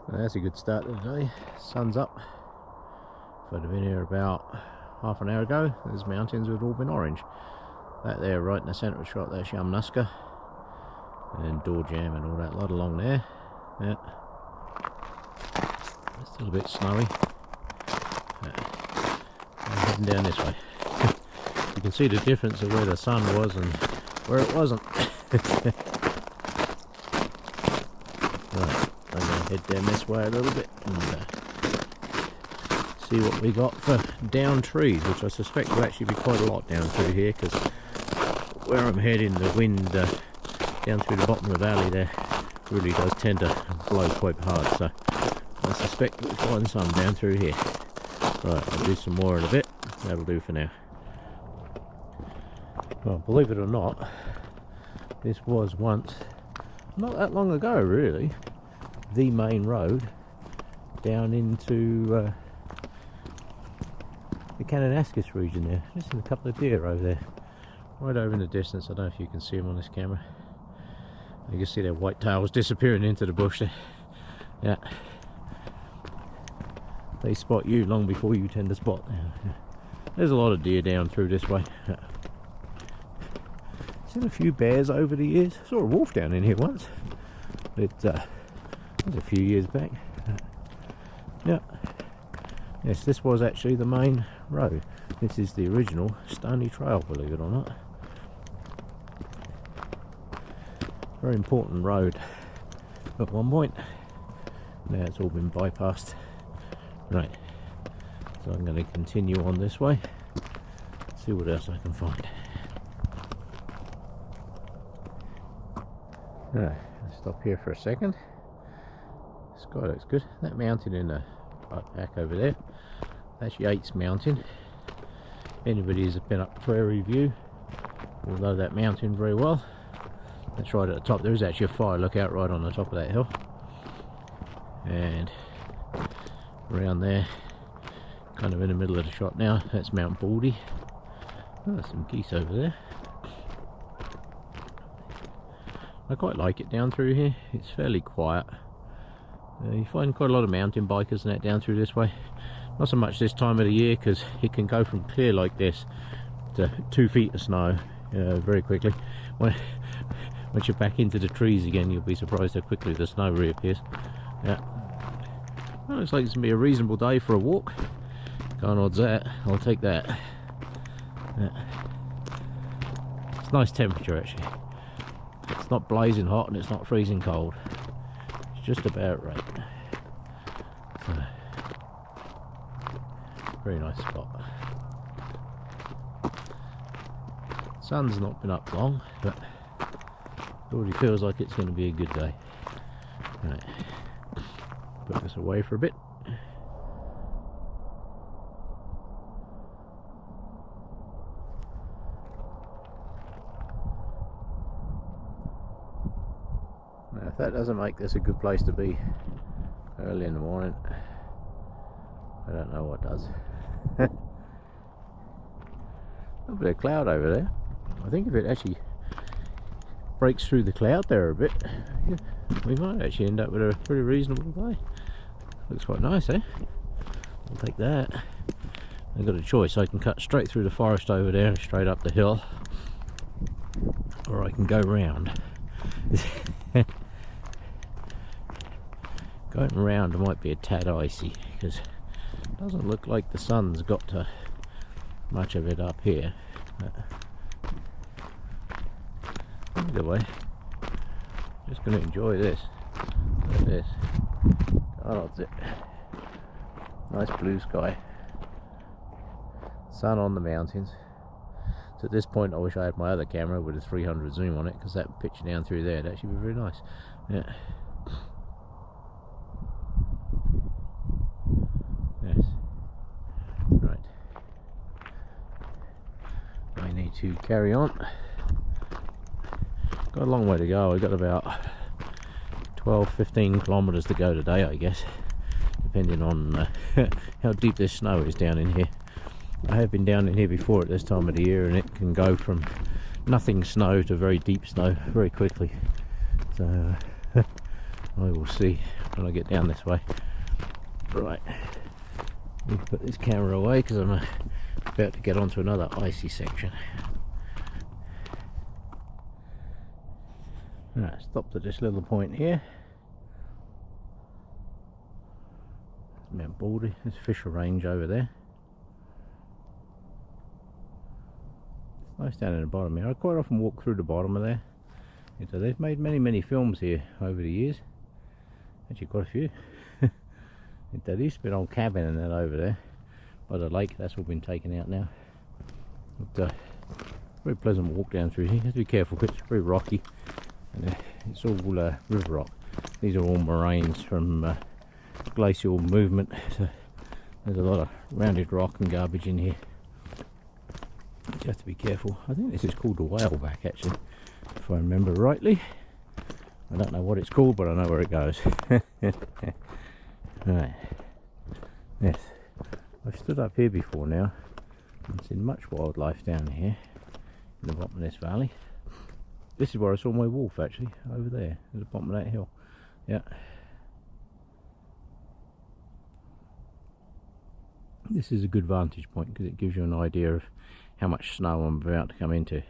Well, that's a good start to the day. Sun's up. If I'd have been here about half an hour ago, those mountains would have all been orange. That there right in the centre of the shot, there's Yamanaska and Door Jam and all that lot along there. Yeah. It's still a bit snowy. I'm heading down this way. You can see the difference of where the sun was and where it wasn't. Right, I'm going to head down this way a little bit and see what we got for down trees, which I suspect will actually be quite a lot down through here, because where I'm heading, the wind down through the bottom of the valley there really does tend to blow quite hard, so I suspect we'll find some down through here. Right, I'll do some more in a bit. That'll do for now. Well, believe it or not, this was once, not that long ago really, the main road down into the Yamanaska region there. Just a couple of deer over there, right over in the distance. I don't know if you can see them on this camera. You can see their white tails disappearing into the bush there. Yeah, they spot you long before you tend to spot them. There's a lot of deer down through this way. Seen a few bears over the years. Saw a wolf down in here once. It was a few years back. Yeah. Yes, this was actually the main road. This is the original Stony Trail, believe it or not. Very important road at one point. Now it's all been bypassed. Right, so I'm going to continue on this way, see what else I can find. Right, I'll stop here for a second. The sky looks good. That mountain in the back over there, that's Yates Mountain. Anybody who's been up Prairie View will know that mountain very well. That's right at the top. There is actually a fire lookout right on the top of that hill. And around there, kind of in the middle of the shot now, that's Mount Baldy. Oh, there's some geese over there. I quite like it down through here. It's fairly quiet. You find quite a lot of mountain bikers and that down through this way. Not so much this time of the year, because it can go from clear like this to 2 feet of snow very quickly. Once you're back into the trees again, you'll be surprised how quickly the snow reappears. Yeah. Well, looks like it's going to be a reasonable day for a walk. Can't odds that. I'll take that. Yeah. It's nice temperature actually. It's not blazing hot and it's not freezing cold. It's just about right. So, very nice spot. Sun's not been up long, but it already feels like it's going to be a good day. Right. Put this away for a bit. Now, if that doesn't make this a good place to be early in the morning, I don't know what does. A little bit of cloud over there. I think if it actually breaks through the cloud there a bit, we might actually end up with a pretty reasonable day. Looks quite nice, eh? I'll take that. I've got a choice. I can cut straight through the forest over there and straight up the hill, or I can go round. Going round might be a tad icy, because it doesn't look like the sun's got to much of it up here. But either way, just going to enjoy this. Look at this. Oh, that's it. Nice blue sky. Sun on the mountains. So at this point I wish I had my other camera with a 300 zoom on it, because that picture down through there would actually be very nice. Yeah. Yes. Right. I need to carry on. Got a long way to go. I've got about 12-15 kilometers to go today, I guess, depending on how deep this snow is down in here. I have been down in here before at this time of the year, and it can go from nothing snow to very deep snow very quickly. So I will see when I get down this way. Right, we'll put this camera away because I'm about to get onto another icy section. Right, stopped at this little point here. Mount Baldy, there's Fisher Range over there. It's nice down in the bottom here. I quite often walk through the bottom of there. So they've made many films here over the years. Actually quite a few. There used to be an old cabin and that over there by the lake. That's all been taken out now. But, very pleasant walk down through here. You have to be careful because it's very rocky. And, it's all river rock. These are all moraines from glacial movement. So there's a lot of rounded rock and garbage in here. You have to be careful. I think this is called the Whaleback actually, if I remember rightly. I don't know what it's called, but I know where it goes. Right. Yes. I've stood up here before now and seen much wildlife down here in the bottom of this valley. This is where I saw my wolf actually, over there at the bottom of that hill. Yeah. This is a good vantage point because it gives you an idea of how much snow I'm about to come into.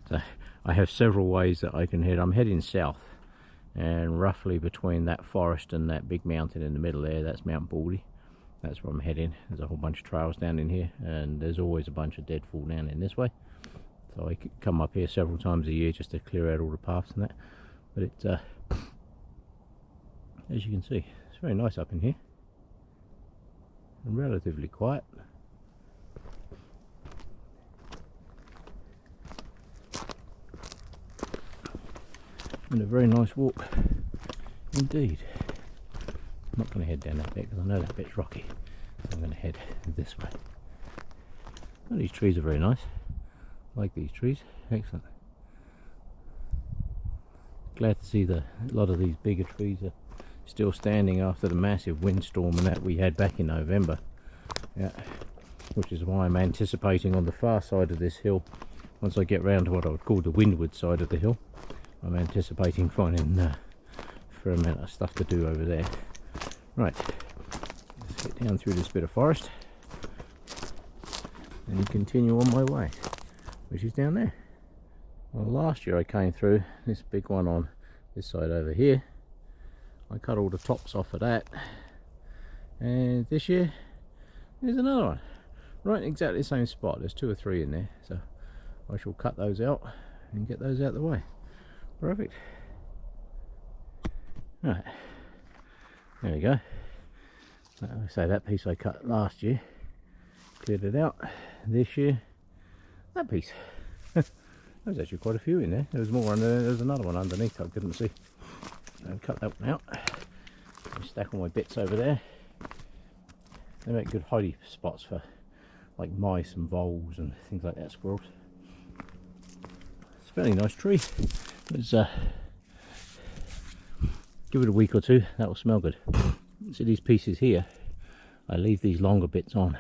So I have several ways that I can head. I'm heading south, and roughly between that forest and that big mountain in the middle there, that's Mount Baldy. That's where I'm heading. There's a whole bunch of trails down in here, and there's always a bunch of deadfall down in this way. So I could come up here several times a year just to clear out all the paths and that. But it's as you can see, it's very nice up in here and relatively quiet. And a very nice walk indeed. I'm not going to head down that bit because I know that bit's rocky, so I'm going to head this way. Well, these trees are very nice. I like these trees. Excellent. Glad to see a lot of these bigger trees are still standing after the massive windstorm and that we had back in November. Yeah, which is why I'm anticipating on the far side of this hill, once I get round to what I would call the windward side of the hill, I'm anticipating finding a fair amount of stuff to do over there. Right, let's get down through this bit of forest and continue on my way, which is down there. Well, last year I came through this big one on this side over here. I cut all the tops off of that, and this year there's another one right in exactly the same spot. There's 2 or 3 in there, so I shall cut those out and get those out of the way. Perfect. Right, there we go. Like I say, that piece I cut last year, cleared it out. This year, that piece. There was actually quite a few in there. There was more under there. There was another one underneath I couldn't see. I'll cut that one out. I'll stack all my bits over there. They make good hidey spots for like mice and voles and things like that, squirrels. It's a fairly nice tree. It's, give it a week or two, that will smell good. See these pieces here, I leave these longer bits on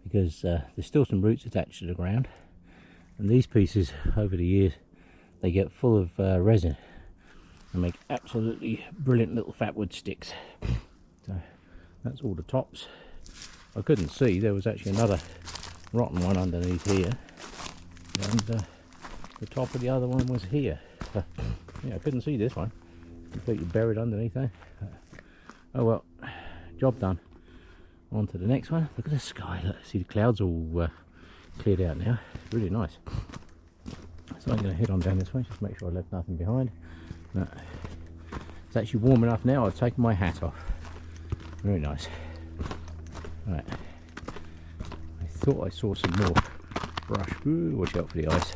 because there's still some roots attached to the ground, and these pieces over the years they get full of resin and make absolutely brilliant little fatwood sticks. So that's all the tops. I couldn't see, there was actually another rotten one underneath here, and the top of the other one was here. So, yeah, I couldn't see this one, completely buried underneath there. Oh well, job done. On to the next one. Look at the sky, look, see the clouds all cleared out now. It's really nice. So I'm going to head on down this way, just make sure I left nothing behind. No. It's actually warm enough now, I've taken my hat off. Very nice. Right, I thought I saw some more brush. Ooh, watch out for the ice.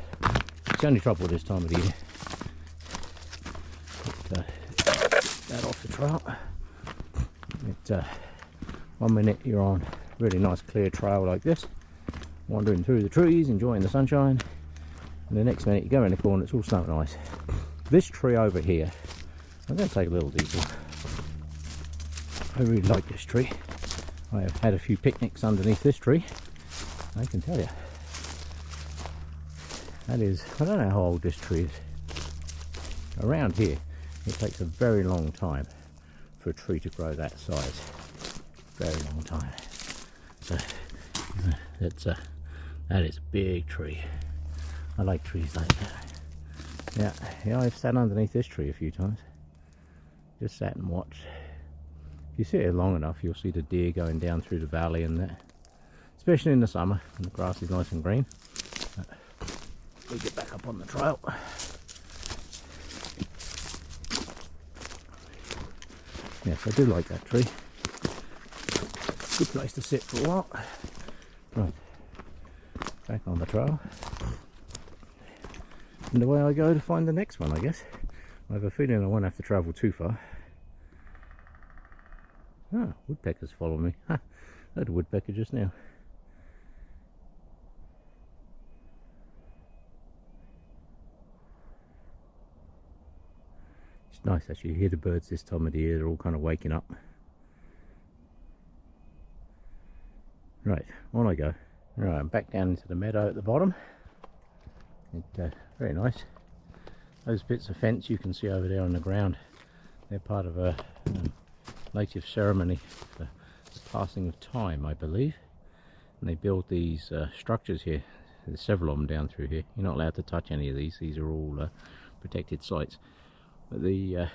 It's the only trouble this time of the year. Put that off the trail. It's 1 minute you're on a really nice clear trail like this, wandering through the trees, enjoying the sunshine, and the next minute you go in the corner, it's all snow and ice. This tree over here, I'm going to take a little detour. I really like this tree. I have had a few picnics underneath this tree, I can tell you. That is, I don't know how old this tree is. Around here, It takes a very long time for a tree to grow that size. Very long time. So that is a big tree. I like trees like that. Yeah, I've sat underneath this tree a few times. Just sat and watched. If you sit here long enough, you'll see the deer going down through the valley and that. Especially in the summer when the grass is nice and green. We get back up on the trail. Yes, I do like that tree. Good place to sit for a while. Right, back on the trail. And away I go to find the next one, I guess. I have a feeling I won't have to travel too far. Ah, woodpeckers follow me. Ha, I heard a woodpecker just now. It's nice actually, you hear the birds this time of the year, they're all kind of waking up. Right, on I go. Right, I'm back down into the meadow at the bottom. Very nice. Those bits of fence you can see over there on the ground, they're part of a native ceremony for the passing of time, I believe. And they build these structures here. There's several of them down through here. You're not allowed to touch any of these. These are all protected sites. But there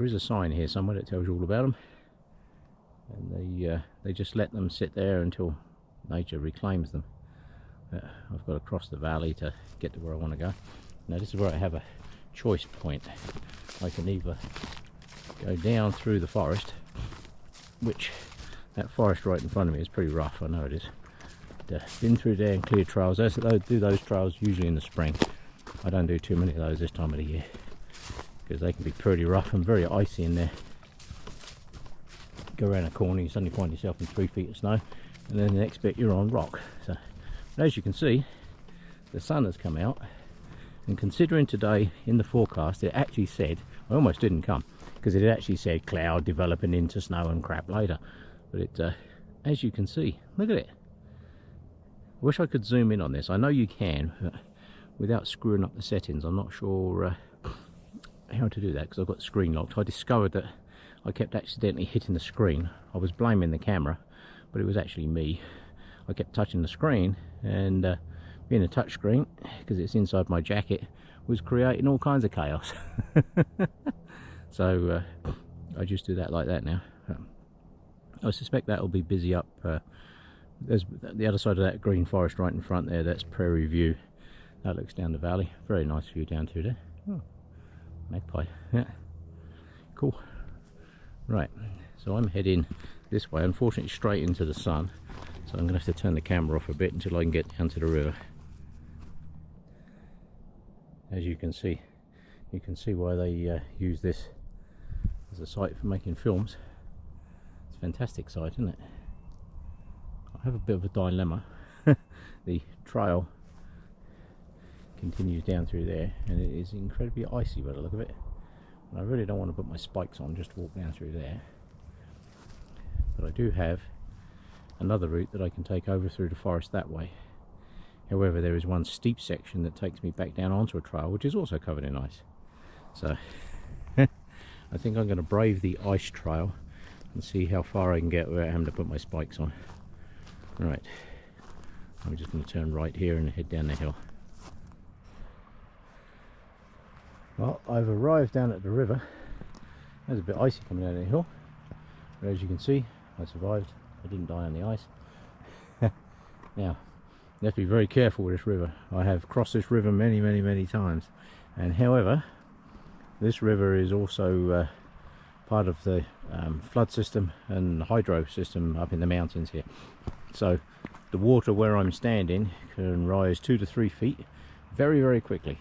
is a sign here somewhere that tells you all about them. And they just let them sit there until nature reclaims them. I've got to cross the valley to get to where I want to go. Now this is where I have a choice point. I can either go down through the forest, which that forest right in front of me is pretty rough, I know it is. Been through there and cleared trails. I do those trails usually in the spring. I don't do too many of those this time of the year because they can be pretty rough and very icy in there. Go around a corner, you suddenly find yourself in 3 feet of snow, and then the next bit you're on rock. So as you can see, the sun has come out, and considering today in the forecast it actually said, I almost didn't come because it actually said cloud developing into snow and crap later, but it as you can see, look at it. I wish I could zoom in on this. I know you can, but without screwing up the settings I'm not sure how to do that because I've got the screen locked. I discovered that I kept accidentally hitting the screen. I was blaming the camera, but it was actually me. I kept touching the screen, and being a touch screen, because it's inside my jacket, was creating all kinds of chaos. So I just do that like that now. I suspect that will be busy up. There's the other side of that green forest right in front there, that's Prairie View. That looks down the valley. Very nice view down through there. Oh, magpie. Yeah, cool. Right, so I'm heading this way, unfortunately straight into the sun, so I'm going to have to turn the camera off a bit until I can get down to the river. As you can see why they use this as a site for making films. It's a fantastic site, isn't it? I have a bit of a dilemma. The trail continues down through there and it is incredibly icy by the look of it. I really don't want to put my spikes on just to walk down through there, but I do have another route that I can take over through the forest that way. However, there is one steep section that takes me back down onto a trail which is also covered in ice, so I think I'm going to brave the ice trail and see how far I can get without having to put my spikes on. Right, I'm just going to turn right here and head down the hill. Well, I've arrived down at the river. There's a bit icy coming down the hill, but as you can see, I survived. I didn't die on the ice. Now, you have to be very careful with this river. I have crossed this river many times, and however, this river is also part of the flood system and hydro system up in the mountains here. So the water where I'm standing can rise 2 to 3 feet very quickly.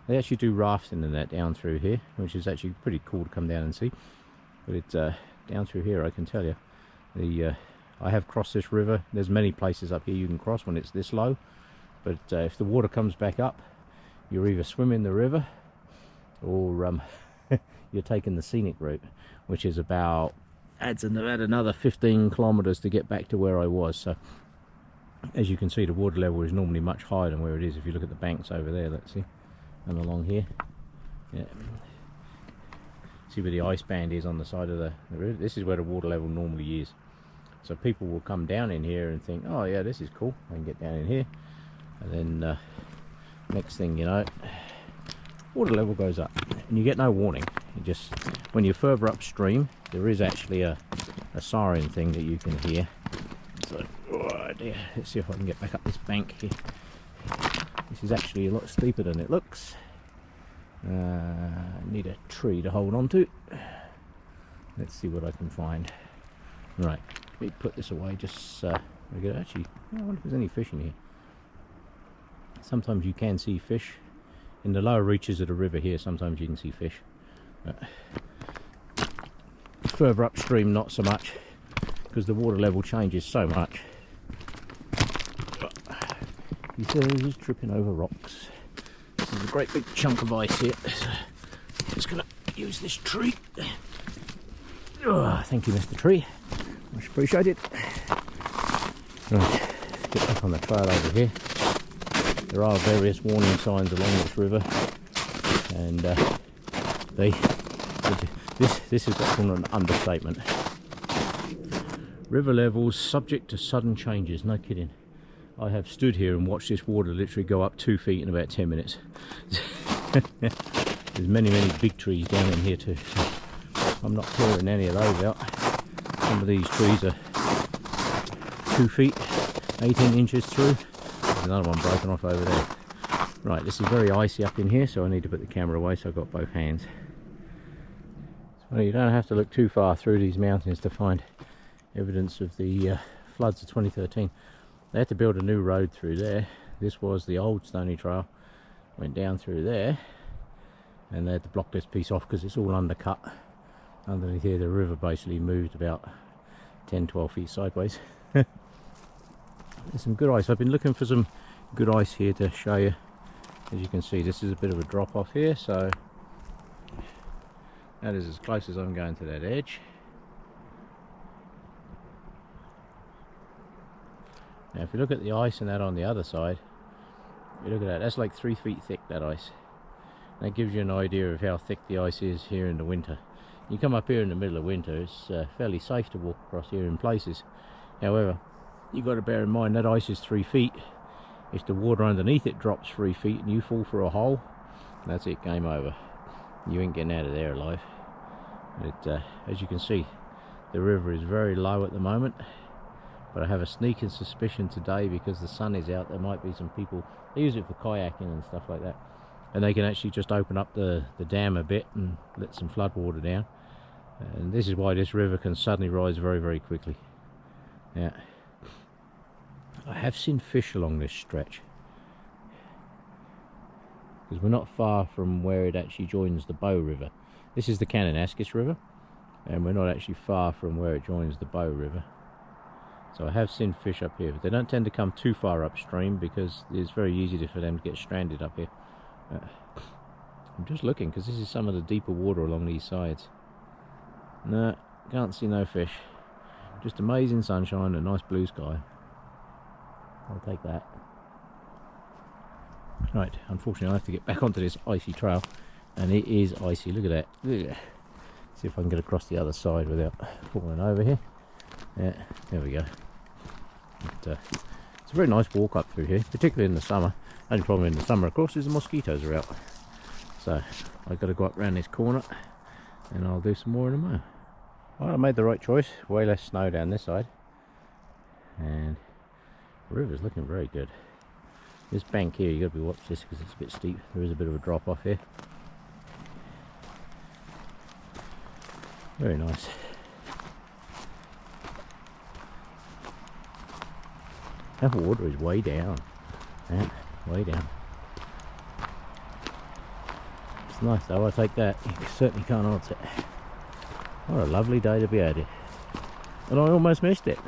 They actually do rafting and that down through here, which is actually pretty cool to come down and see. But it's down through here, I can tell you. I have crossed this river. There's many places up here you can cross when it's this low. But if the water comes back up, you're either swimming the river or you're taking the scenic route, which is about another 15 kilometers to get back to where I was. So as you can see, the water level is normally much higher than where it is if you look at the banks over there. Let's see. And along here, yeah, See where the ice band is on the side of the river? This is where the water level normally is. So people will come down in here and think, oh yeah, this is cool, I can get down in here. And then next thing you know, water level goes up and you get no warning. You just, when you're further upstream, there is actually a siren thing that you can hear. So, oh dear, let's see if I can get back up this bank here. This is actually a lot steeper than it looks. Need a tree to hold on to. Let's see what I can find. Right, let me put this away just so I could actually, I wonder if there's any fish in here. Sometimes you can see fish. In the lower reaches of the river here, sometimes you can see fish. Further upstream, not so much, because the water level changes so much. He says he's tripping over rocks. This is a great big chunk of ice here. So I'm just going to use this tree. Oh, thank you, Mr. Tree. Much appreciated. Right, let's get back on the trail over here. There are various warning signs along this river, and this is what's called an understatement. River levels subject to sudden changes, no kidding. I have stood here and watched this water literally go up 2 feet in about 10 minutes. There's many big trees down in here too, so I'm not clearing any of those out. Some of these trees are 2 feet, 18 inches through. There's another one broken off over there. Right, this is very icy up in here, so I need to put the camera away so I've got both hands. So you don't have to look too far through these mountains to find evidence of the floods of 2013. They had to build a new road through there. This was the old Stony Trail, went down through there, and they had to block this piece off because it's all undercut. Underneath here the river basically moved about 10-12 feet sideways. There's some good ice. I've been looking for some good ice here to show you. As you can see, this is a bit of a drop off here, so that is as close as I'm going to that edge. Now if you look at the ice and that on the other side, you look at that, that's like 3 feet thick, that ice. That gives you an idea of how thick the ice is here in the winter. You come up here in the middle of winter, it's fairly safe to walk across here in places. However, you've got to bear in mind that ice is 3 feet. If the water underneath it drops 3 feet and you fall through a hole, that's it, game over. You ain't getting out of there alive. As you can see, the river is very low at the moment, but I have a sneaking suspicion today, because the sun is out, there might be some people, they use it for kayaking and stuff like that, and they can actually just open up the dam a bit and let some flood water down, and this is why this river can suddenly rise very quickly. Yeah, I have seen fish along this stretch, because we're not far from where it actually joins the Bow River. This is the Yamanaska River, and we're not actually far from where it joins the Bow River. So I have seen fish up here, but they don't tend to come too far upstream because it's very easy for them to get stranded up here. I'm just looking, because this is some of the deeper water along these sides. No, can't see no fish. Just amazing sunshine and a nice blue sky. I'll take that. Right, unfortunately I have to get back onto this icy trail, and it is icy. Look at that. See if I can get across the other side without falling over here. Yeah, there we go. But, it's a very nice walk up through here, particularly in the summer. Only problem in the summer, of course, is the mosquitoes are out. So I've got to go up around this corner, and I'll do some more in a moment. Well, I made the right choice. Way less snow down this side, and the river's looking very good. This bank here, you got to be watching this because it's a bit steep. There is a bit of a drop off here. Very nice. That water is way down. Yeah, way down. It's nice though, I'll take that. You certainly can't answer it. What a lovely day to be at it. And I almost missed it.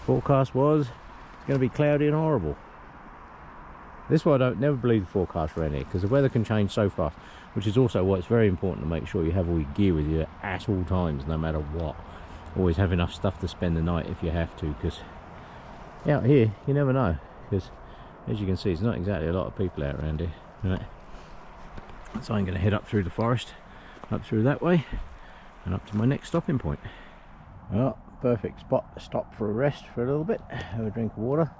Forecast was it's going to be cloudy and horrible. This is why I don't never believe the forecast around here, because the weather can change so fast, which is also why it's very important to make sure you have all your gear with you at all times, no matter what. Always have enough stuff to spend the night if you have to, because out here you never know, because as you can see, there's not exactly a lot of people out around here, right? So I'm going to head up through the forest. up through that way and up to my next stopping point. Well, perfect spot to stop for a rest for a little bit, have a drink of water,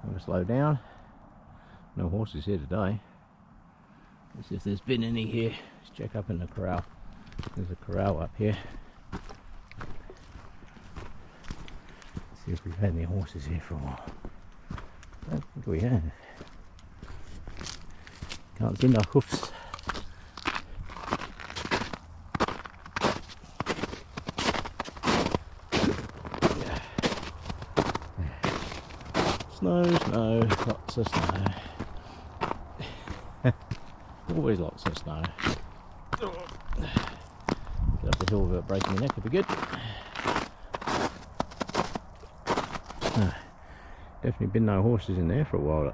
have a slow down. No horses here today. Let's see if there's been any here. Let's check up in the corral. There's a corral up here. See if we've had any horses here for a while. I don't think we have. Can't see no hoofs. Snow, snow, lots of snow. Always lots of snow. Get up the hill without breaking your neck would be good. Definitely been no horses in there for a while.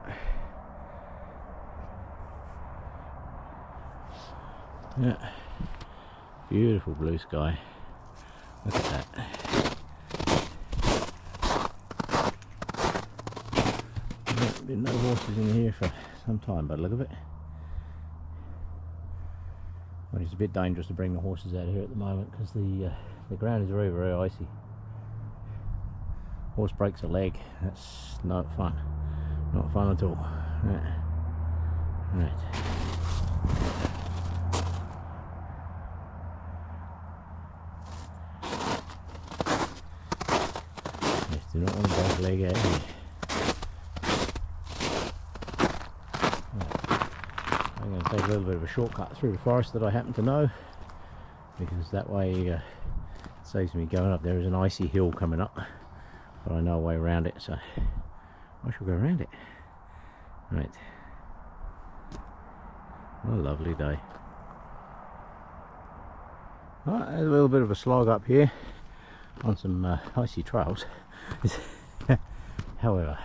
Yeah, beautiful blue sky. Look at that. Been no horses in here for some time by the look of it. Well, it's a bit dangerous to bring the horses out of here at the moment because the ground is very, very icy. Horse breaks a leg, that's not fun. Not fun at all. Right. Yes, do not want to break a leg out here. I'm going to take a little bit of a shortcut through the forest that I happen to know, because that way it saves me going up. There is an icy hill coming up, but I know a way around it, so I shall go around it. Right. What a lovely day. Right, there's a little bit of a slog up here on some icy trails. However,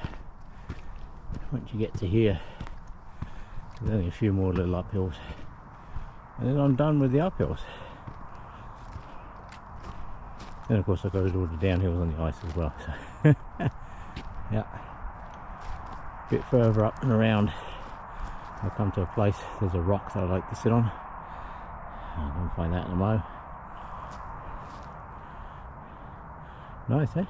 once you get to here, there's only a few more little uphills, and then I'm done with the uphills. Then of course I go to all the downhills on the ice as well. So yeah, a bit further up and around, I'll come to a place, there's a rock that I like to sit on. I'll go and find that in a mo. Nice, eh?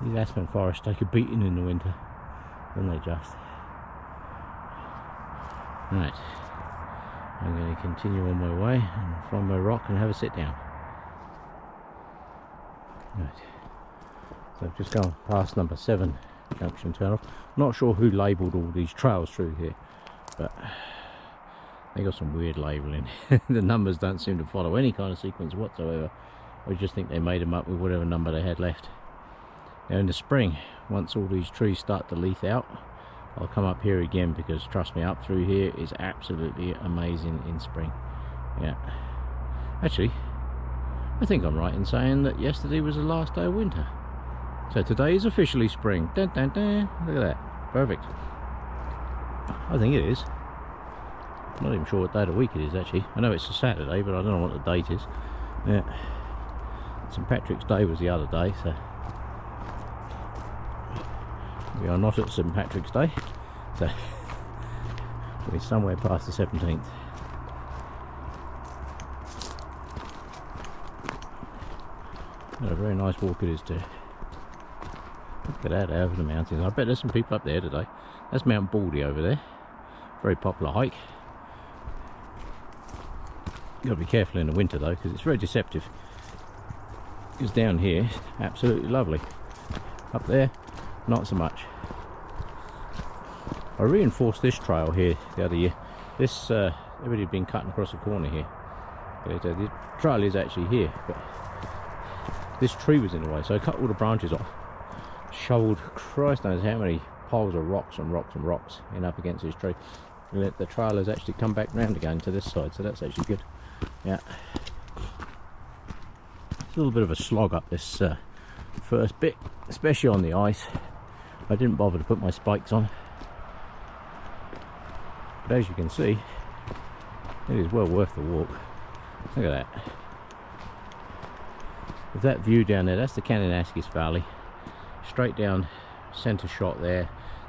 These aspen forests take a beating in the winter, don't they just? Right, I'm going to continue on my way and find my rock and have a sit down. Right, so I've just gone past number 7 junction turnoff. Not sure who labelled all these trails through here, but they got some weird labelling. The numbers don't seem to follow any kind of sequence whatsoever. I just think they made them up with whatever number they had left. Now in the spring, once all these trees start to leaf out, I'll come up here again, because trust me, up through here is absolutely amazing in spring. Yeah, actually I think I'm right in saying that yesterday was the last day of winter, so today is officially spring. Dun, dun, dun. Look at that, perfect. I think it is. I'm not even sure what day of the week it is actually. I know it's a Saturday, but I don't know what the date is. Yeah, St. Patrick's Day was the other day, so we are not at St. Patrick's Day, so we're somewhere past the 17th. What a very nice walk it is too. Look at that over the mountains. I bet there's some people up there today. That's Mount Baldy over there. Very popular hike. You've got to be careful in the winter though, because it's very deceptive. Because down here, absolutely lovely. Up there, not so much. I reinforced this trail here the other year. This everybody had been cutting across the corner here. The trail is actually here, but this tree was in the way, so I cut all the branches off, shoveled Christ knows how many piles of rocks and rocks and rocks in up against this tree, and the trail has actually come back round again to this side, so that's actually good. Yeah, it's a little bit of a slog up this first bit, especially on the ice. I didn't bother to put my spikes on, but as you can see, it is well worth the walk. Look at that. With that view down there, that's the Yamanaska Valley. Straight down, centre shot there,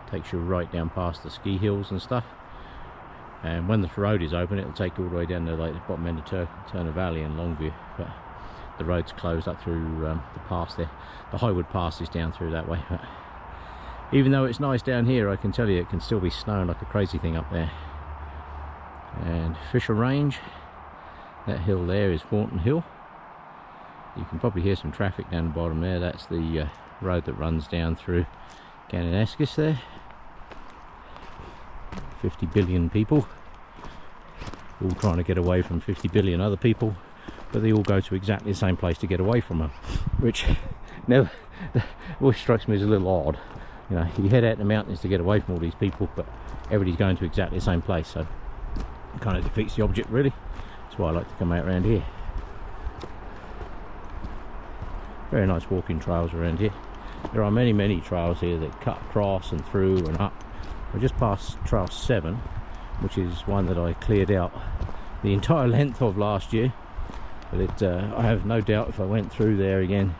takes you right down past the ski hills and stuff. and when the road is open it'll take you all the way down to like the bottom end of Turner Valley and Longview, but the road's closed up through the pass there. The Highwood Pass is down through that way, but even though it's nice down here, I can tell you it can still be snowing like a crazy thing up there. And Fisher Range, that hill there is Horton Hill. You can probably hear some traffic down the bottom there. That's the road that runs down through Yamanaska there. 50 billion people, all trying to get away from 50 billion other people, but they all go to exactly the same place to get away from them, which never always strikes me as a little odd. You know, you head out in the mountains to get away from all these people, but everybody's going to exactly the same place, so it kind of defeats the object really. That's why I like to come out around here. Very nice walking trails around here. There are many trails here that cut across and through and up. I just passed trail 7, which is one that I cleared out the entire length of last year, but I have no doubt if I went through there again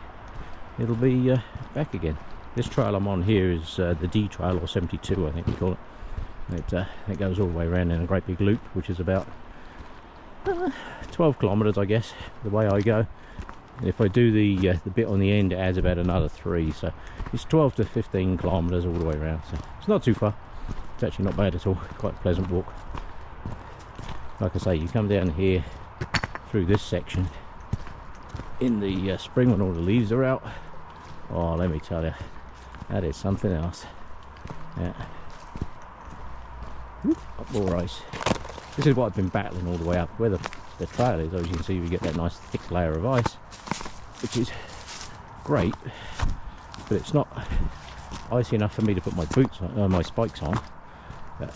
it'll be back again. This trail I'm on here is the D trail, or 72 I think we call it. It goes all the way around in a great big loop, which is about 12 kilometers I guess the way I go. And if I do the bit on the end, it adds about another 3, so it's 12 to 15 kilometers all the way around, so it's not too far. It's actually not bad at all, quite a pleasant walk. Like I say, you come down here through this section in the spring when all the leaves are out. Oh, let me tell you, that is something else. Yeah. Whoop, up more ice. This is what I've been battling all the way up. Where the trail is, as you can see, we get that nice thick layer of ice, which is great, but it's not icy enough for me to put my boots on, my spikes on. But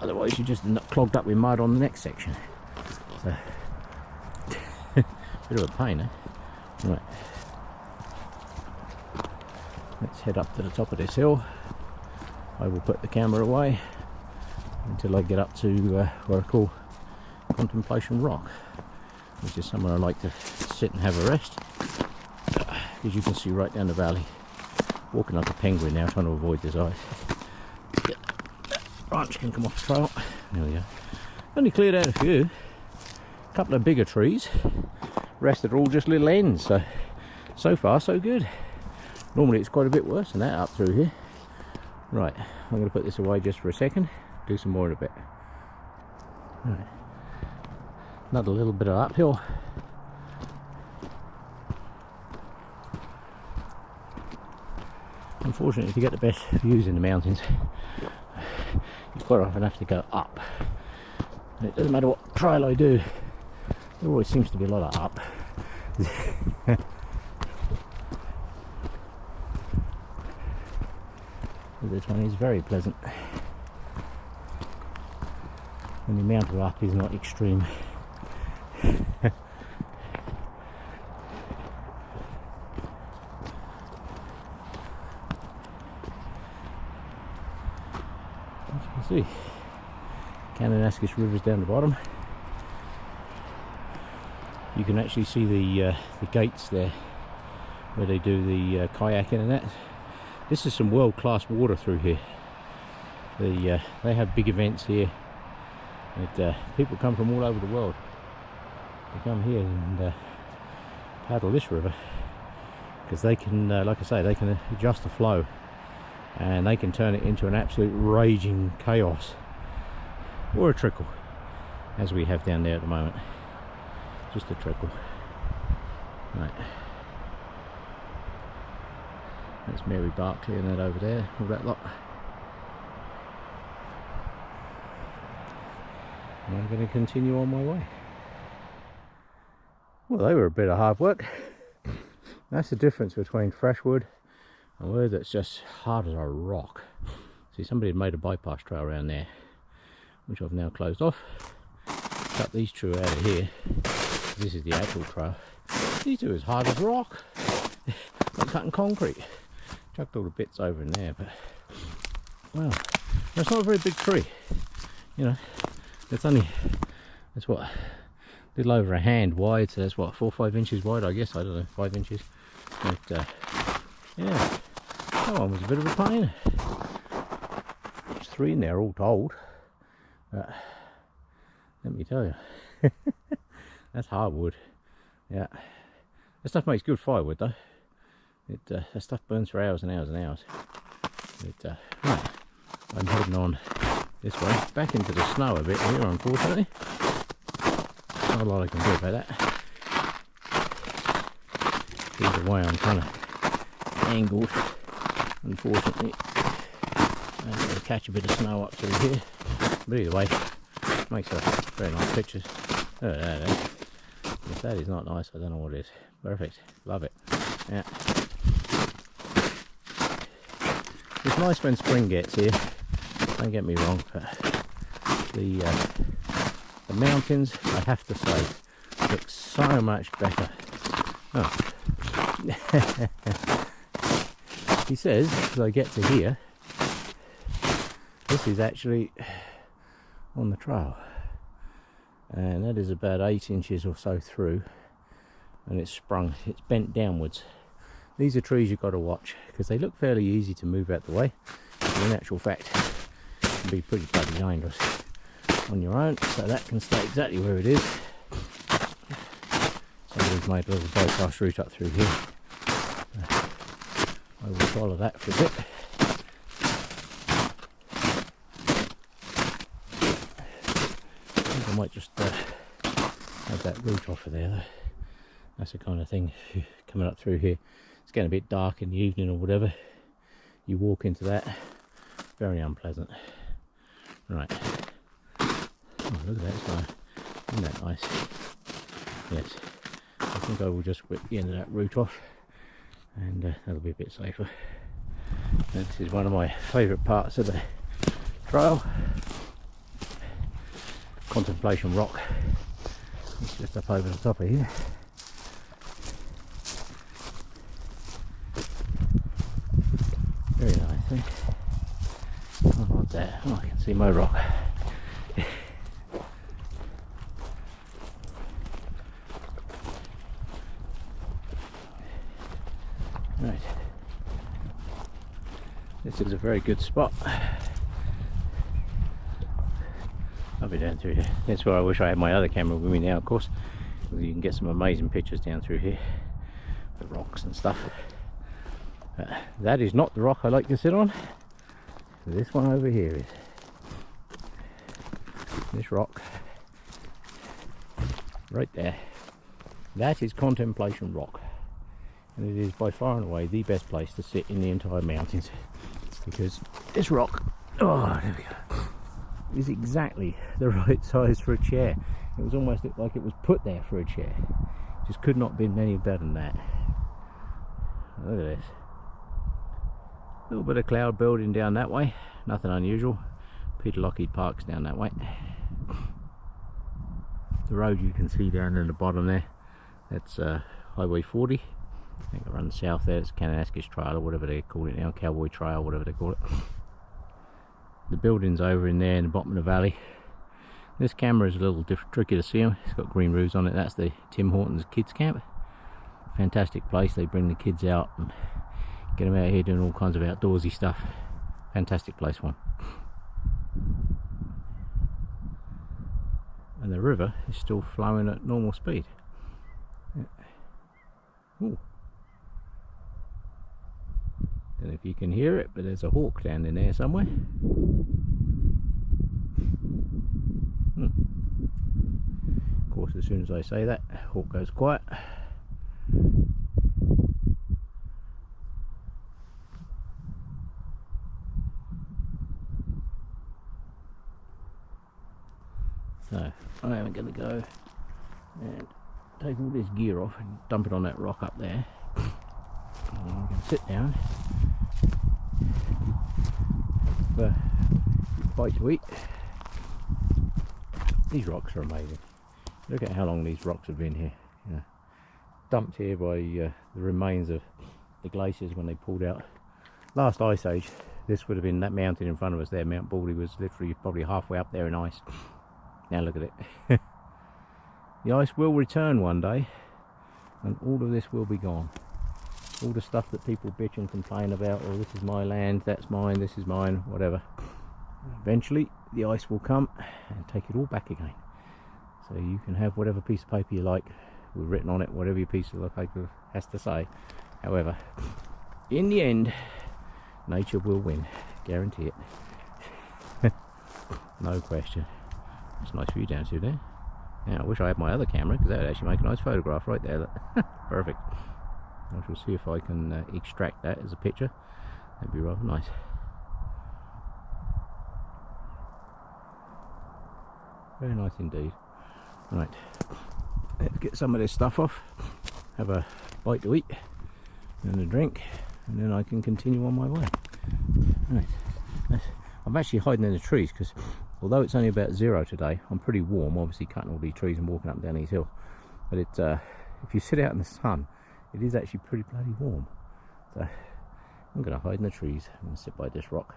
otherwise you just end up clogged up with mud on the next section, so bit of a pain, eh? Right, let's head up to the top of this hill. I will put the camera away until I get up to what I call Contemplation Rock, which is somewhere I like to sit and have a rest, as you can see right down the valley. Walking like a penguin now, trying to avoid this ice. That branch can come off the trail. There we go. Only cleared out a few. A couple of bigger trees. Rest are all just little ends. So far so good. Normally it's quite a bit worse than that up through here. Right, I'm going to put this away just for a second. Do some more in a bit. Right. Another little bit of uphill. Unfortunately, to get the best views in the mountains, you quite often have to go up. And it doesn't matter what trail I do, there always seems to be a lot of up. This one is very pleasant, and the amount of up is not extreme. See, Yamanaska River's down the bottom. You can actually see the gates there where they do the kayaking and that. This is some world-class water through here. They have big events here, and people come from all over the world. They come here and paddle this river because they can, like I say, they can adjust the flow. And they can turn it into an absolute raging chaos, or a trickle, as we have down there at the moment. Just a trickle. Right. That's Mary Barclay and that over there, all that lot. And I'm going to continue on my way. Well, they were a bit of hard work. That's the difference between fresh wood and wood that's just hard as a rock. See, somebody had made a bypass trail around there, which I've now closed off. Cut these two out of here. This is the actual trail. These two are as hard as rock. Like cutting concrete. Chucked all the bits over in there, but well, that's not a very big tree. You know, that's what, a little over a hand wide, so that's what, 4 or 5 inches wide, I guess. I don't know, 5 inches. But yeah, that one was a bit of a pain. There's 3 in there all told. But let me tell you, that's hardwood. Yeah, that stuff makes good firewood though. That stuff burns for hours and hours and hours. Right, I'm heading on this way, back into the snow a bit here, unfortunately. Not a lot I can do about that. Either way, I'm kind of angled, unfortunately. I'm going to catch a bit of snow up through here. But either way, makes a very nice pictures. Oh, there. If that is not nice, I don't know what it is. Perfect, love it. Yeah. It's nice when spring gets here. Don't get me wrong, but the mountains, I have to say, look so much better. Oh. He says, as I get to here, this is actually on the trail, and that is about 8 inches or so through, and it's sprung, it's bent downwards. These are trees you've got to watch because they look fairly easy to move out the way, but in actual fact can be pretty bloody dangerous on your own. So that can stay exactly where it is. Somebody's made a little bypass route up through here. I will follow that for a bit. I think I might just have that route off of there though. That's the kind of thing, if you're coming up through here, it's getting a bit dark in the evening or whatever, you walk into that, very unpleasant. Right. Oh, look at that snow. Isn't that nice? Yes. I think I will just whip the end of that route off, and that'll be a bit safer. And this is one of my favourite parts of the trail. Contemplation Rock. It's just up over the top of here. Very nice, eh? Oh, not there. Oh, I can see my rock. Right. This is a very good spot. I'll be down through here. That's where I wish I had my other camera with me now, of course. You can get some amazing pictures down through here. The rocks and stuff. That is not the rock I like to sit on. This one over here is. This rock. Right there. That is Contemplation Rock. And it is by far and away the best place to sit in the entire mountains. Because this rock, oh, there we go, is exactly the right size for a chair. It was almost like it was put there for a chair. Just could not have been any better than that. Look at this. A little bit of cloud building down that way, nothing unusual. Peter Lockheed Park's down that way. The road you can see down in the bottom there, that's Highway 40. I think it runs south there. It's Yamanaska Trail or whatever they call it now, Cowboy Trail, whatever they call it. The building's over in there in the bottom of the valley. This camera is a little tricky to see them. It's got green roofs on it. That's the Tim Hortons kids camp. Fantastic place. They bring the kids out and get them out here doing all kinds of outdoorsy stuff. Fantastic place one. And the river is still flowing at normal speed. Ooh. Don't know if you can hear it, but there's a hawk down in there somewhere. Of course, as soon as I say that, hawk goes quiet. So I am going to go and take all this gear off and dump it on that rock up there. And I'm going to sit down, have a bite to eat. These rocks are amazing. Look at how long these rocks have been here. You know, dumped here by the remains of the glaciers when they pulled out. Last ice age, this would have been that mountain in front of us there. Mount Baldy was literally probably halfway up there in ice. Now look at it. The ice will return one day, and all of this will be gone. All the stuff that people bitch and complain about, oh, this is my land, that's mine, this is mine, whatever. Eventually, the ice will come and take it all back again. So you can have whatever piece of paper you like with written on it, whatever your piece of paper has to say. However, in the end, nature will win, guarantee it. No question. It's a nice view down through there. Now I wish I had my other camera, because that would actually make a nice photograph right there. Perfect. I shall see if I can extract that as a picture. That'd be rather nice. Very nice indeed. Right, let's get some of this stuff off, have a bite to eat and a drink, and then I can continue on my way. Right, I'm actually hiding in the trees because although it's only about 0 today, I'm pretty warm, obviously cutting all these trees and walking up and down these hills. But if you sit out in the sun, it is actually pretty bloody warm. So I'm going to hide in the trees and sit by this rock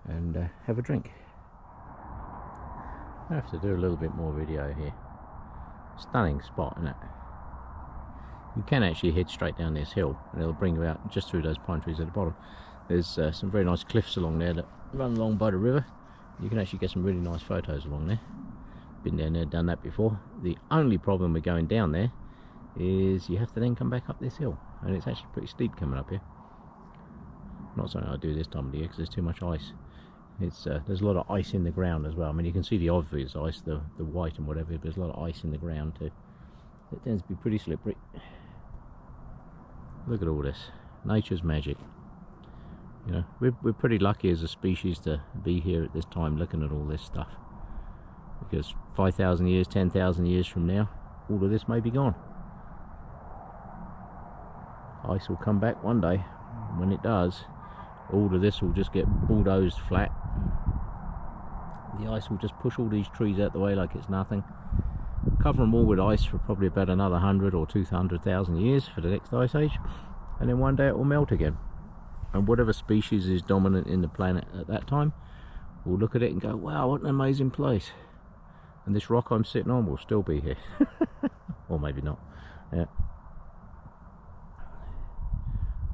and have a drink. I have to do a little bit more video here. Stunning spot, isn't it? You can actually head straight down this hill and it'll bring you out just through those pine trees at the bottom. There's some very nice cliffs along there that run along by the river. You can actually get some really nice photos along there. Been down there, done that before. The only problem with going down there is you have to then come back up this hill, and it's actually pretty steep coming up here. Not something I do this time of the year because there's too much ice. It's there's a lot of ice in the ground as well. I mean, you can see the obvious ice, the white and whatever, but there's a lot of ice in the ground too. It tends to be pretty slippery. Look at all this. Nature's magic. You know, we're pretty lucky as a species to be here at this time looking at all this stuff. Because 5,000 years, 10,000 years from now, all of this may be gone. Ice will come back one day. When it does, all of this will just get bulldozed flat. The ice will just push all these trees out the way like it's nothing. Cover them all with ice for probably about another 100 or 200,000 years for the next ice age. And then one day it will melt again. And whatever species is dominant in the planet at that time will look at it and go, wow, what an amazing place. And this rock I'm sitting on will still be here. Or maybe not. Yeah.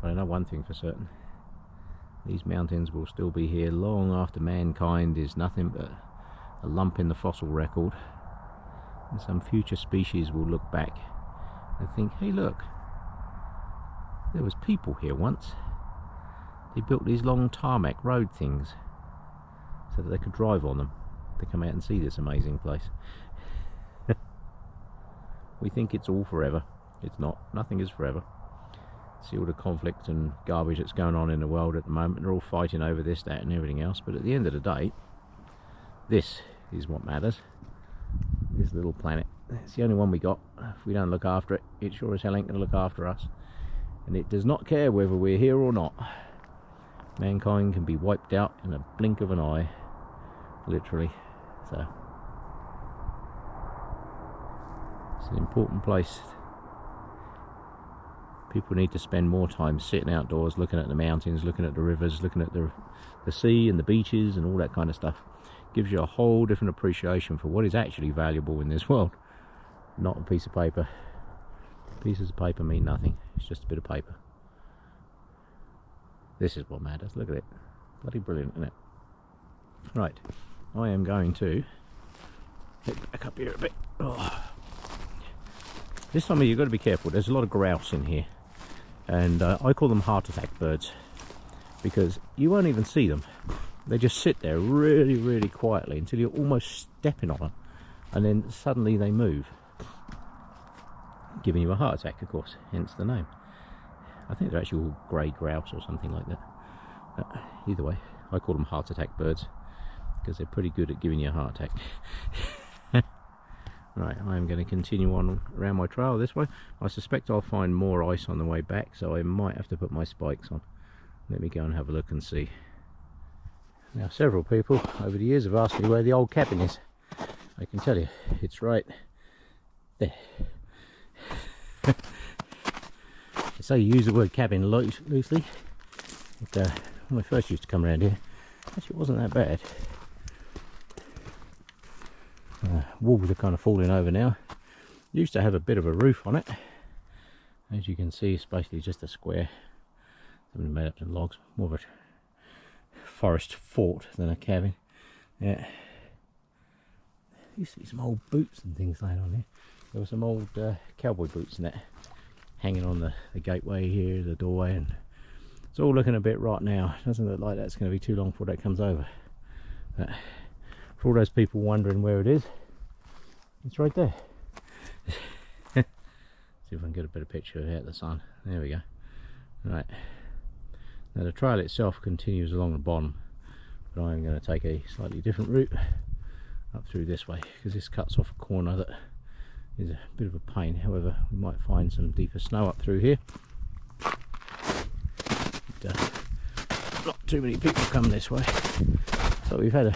But I know one thing for certain. These mountains will still be here long after mankind is nothing but a lump in the fossil record. And some future species will look back and think, hey look, there was people here once. They built these long tarmac road things so that they could drive on them to come out and see this amazing place. We think it's all forever. It's not. Nothing is forever. See all the conflict and garbage that's going on in the world at the moment. They're all fighting over this, that and everything else. But at the end of the day, this is what matters. This little planet. It's the only one we got. If we don't look after it, it sure as hell ain't going to look after us. And it does not care whether we're here or not. Mankind can be wiped out in a blink of an eye. Literally. So it's an important place. People need to spend more time sitting outdoors, looking at the mountains, looking at the rivers, looking at the sea and the beaches and all that kind of stuff. Gives you a whole different appreciation for what is actually valuable in this world. Not a piece of paper. Pieces of paper mean nothing. It's just a bit of paper. This is what matters. Look at it. Bloody brilliant, isn't it? Right. I am going to get back up here a bit. Oh. This time of year you've got to be careful. There's a lot of grouse in here. And I call them heart attack birds. Because you won't even see them. They just sit there really, really quietly until you're almost stepping on them. And then suddenly they move. Giving you a heart attack, of course. Hence the name. I think they're actually all grey grouse or something like that. Either way, I call them heart attack birds. Because they're pretty good at giving you a heart attack. Right, I'm going to continue on around my trail this way. I suspect I'll find more ice on the way back, so I might have to put my spikes on. Let me go and have a look and see. Now, several people over the years have asked me where the old cabin is. I can tell you, it's right there. I say you use the word cabin loosely. But, when I first used to come around here, actually it wasn't that bad. Walls are kind of falling over now. Used to have a bit of a roof on it. As you can see, it's basically just a square. It's been made up of logs, more of a forest fort than a cabin. Yeah. You see some old boots and things laying on here. There were some old cowboy boots and that hanging on the gateway here, the doorway, and it's all looking a bit rot now. Doesn't look like that's going to be too long before that comes over. But for all those people wondering where it is, it's right there. See if I can get a better picture of it out the sun. There we go. Right. Now the trail itself continues along the bottom, but I'm going to take a slightly different route up through this way, because this cuts off a corner that is a bit of a pain. However, we might find some deeper snow up through here. Not too many people come this way, so we've had a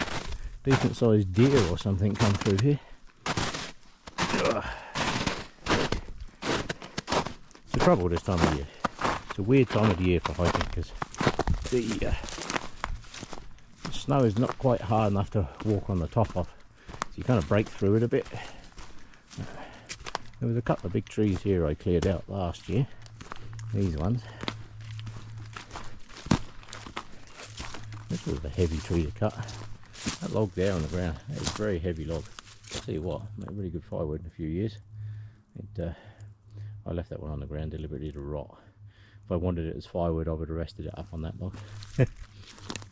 decent sized deer or something come through here. It's the trouble this time of year. It's a weird time of the year for hiking, because the snow is not quite hard enough to walk on the top of, so you kind of break through it a bit. There was a couple of big trees here I cleared out last year, these ones. This was a heavy tree to cut. That log there on the ground, that is a very heavy log. I'll tell you what, made really good firewood in a few years. I left that one on the ground deliberately to rot. If I wanted it as firewood, I would have rested it up on that log.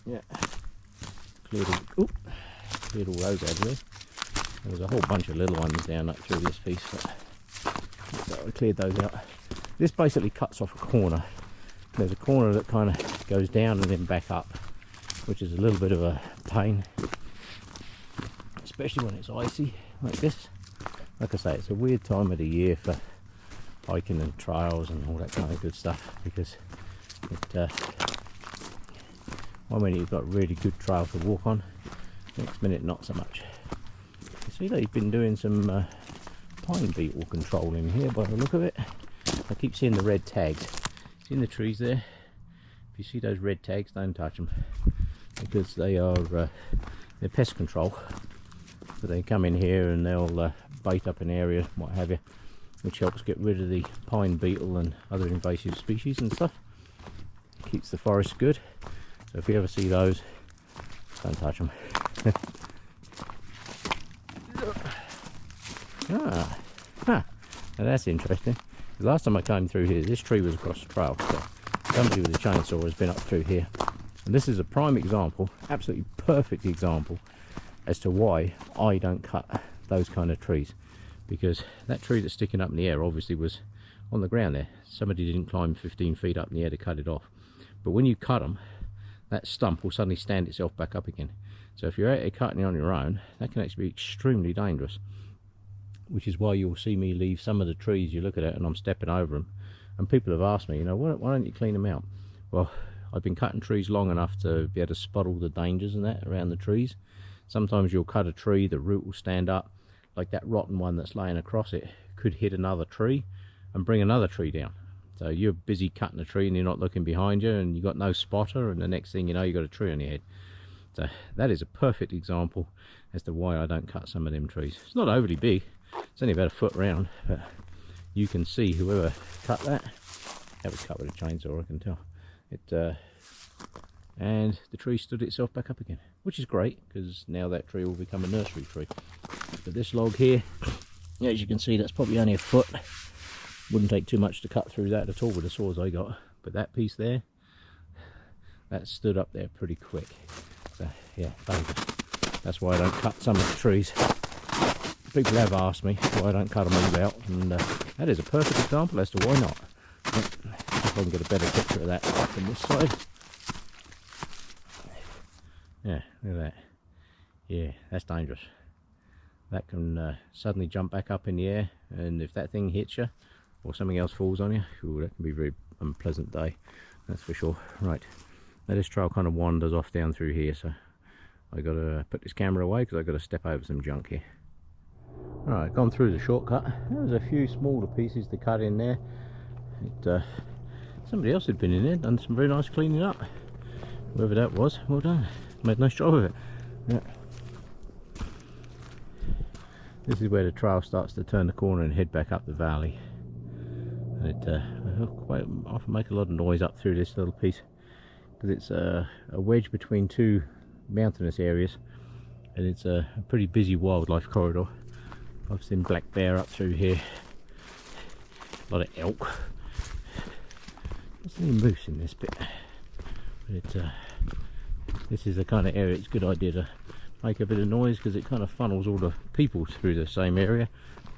Yeah. Cleared all those out of there. There was a whole bunch of little ones down up through this piece, but so I cleared those out. This basically cuts off a corner. There's a corner that kind of goes down and then back up, which is a little bit of a pain, especially when it's icy like this. Like I say, it's a weird time of the year for hiking and trails and all that kind of good stuff, because it one minute you've got a really good trail to walk on, next minute not so much. You see they've been doing some pine beetle control in here by the look of it. I keep seeing the red tags. See in the trees there? If you see those red tags, don't touch them, because they are they're pest control. So they come in here and they'll bait up an area, what have you, which helps get rid of the pine beetle and other invasive species and stuff. Keeps the forest good. So if you ever see those, don't touch them. Now that's interesting. The last time I came through here, this tree was across the trail, so somebody with a chainsaw has been up through here. And this is a prime example, absolutely perfect example, as to why I don't cut those kind of trees. Because that tree that's sticking up in the air obviously was on the ground there. Somebody didn't climb 15 feet up in the air to cut it off. But when you cut them, that stump will suddenly stand itself back up again. So if you're out here cutting it on your own, that can actually be extremely dangerous. Which is why you'll see me leave some of the trees, you look at it and I'm stepping over them. And people have asked me, you know, why don't you clean them out? Well, I've been cutting trees long enough to be able to spot all the dangers and that around the trees. Sometimes you'll cut a tree, the root will stand up, like that rotten one that's laying across it could hit another tree and bring another tree down. So you're busy cutting a tree and you're not looking behind you and you've got no spotter, and the next thing you know you've got a tree on your head. So that is a perfect example as to why I don't cut some of them trees. It's not overly big, it's only about a foot round, but you can see whoever cut that was cut with a chainsaw, I can tell. And the tree stood itself back up again, which is great, because now that tree will become a nursery tree. But this log here, as you can see, that's probably only a foot. Wouldn't take too much to cut through that at all with the saws I got. But that piece there, that stood up there pretty quick. So yeah, dangerous. That's why I don't cut some of the trees. People have asked me why I don't cut them all out, and that is a perfect example as to why not. If I can get a better picture of that from this side. Yeah, look at that. Yeah, that's dangerous. That can suddenly jump back up in the air, and if that thing hits you or something else falls on you, ooh, that can be a very unpleasant day, that's for sure. Right, now this trail kind of wanders off down through here, so I got to put this camera away because I've got to step over some junk here. Alright, gone through the shortcut. There's a few smaller pieces to cut in there. Somebody else had been in there, done some very nice cleaning up. Whoever that was, well done. Made a nice job of it. Yeah. This is where the trail starts to turn the corner and head back up the valley. And I quite often make a lot of noise up through this little piece, because it's a wedge between two mountainous areas, and it's a pretty busy wildlife corridor. I've seen black bear up through here, a lot of elk. There's any moose in this bit, but this is the kind of area it's a good idea to make a bit of noise, because it kind of funnels all the people through the same area,